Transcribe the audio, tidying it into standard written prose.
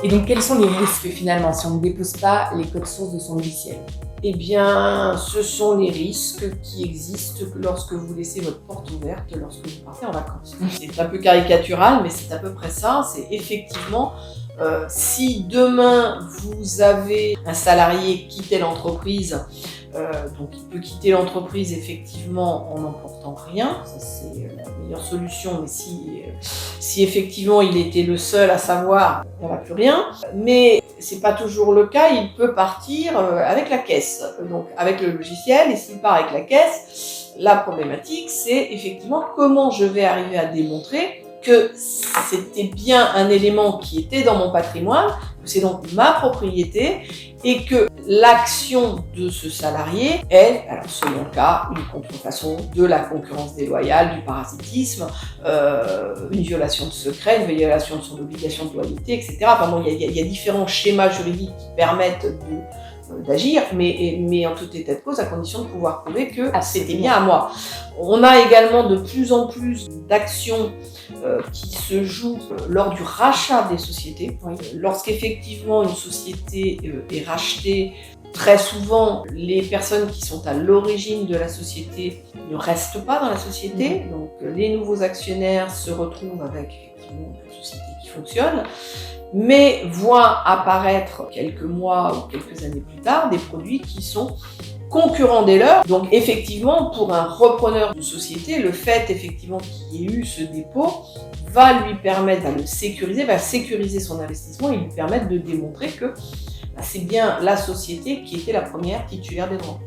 Et donc, quels sont les risques finalement si on ne dépose pas les codes sources de son logiciel? Eh bien, ce sont les risques qui existent lorsque vous laissez votre porte ouverte lorsque vous partez en vacances. C'est un peu caricatural, mais c'est à peu près ça. C'est effectivement, si demain vous avez un salarié qui quitte l'entreprise, donc il peut quitter l'entreprise effectivement en n'emportant rien, ça c'est la meilleure solution, mais si effectivement il était le seul à savoir, on n'a plus rien. Mais c'est pas toujours le cas, il peut partir avec la caisse, donc avec le logiciel, et s'il part avec la caisse, la problématique c'est effectivement comment je vais arriver à démontrer que c'était bien un élément qui était dans mon patrimoine, que c'est donc ma propriété, et que l'action de ce salarié est, alors selon le cas, une contrefaçon, de la concurrence déloyale, du parasitisme, une violation de secret, une violation de son obligation de loyauté, etc. Enfin bon, il y a différents schémas juridiques qui permettent d'agir, mais en tout état de cause, à condition de pouvoir prouver que c'était bien à moi. On a également de plus en plus d'actions qui se jouent lors du rachat des sociétés. Oui. Lorsqu'effectivement une société est rachetée, très souvent les personnes qui sont à l'origine de la société ne restent pas dans la société, donc les nouveaux actionnaires se retrouvent avec effectivement une société qui fonctionne, mais voient apparaître quelques mois ou quelques années plus tard des produits qui sont concurrents des leurs. Donc effectivement, pour un repreneur de société, le fait effectivement qu'il y ait eu ce dépôt va lui permettre, va le sécuriser, va sécuriser son investissement et lui permettre de démontrer que c'est bien la société qui était la première titulaire des droits.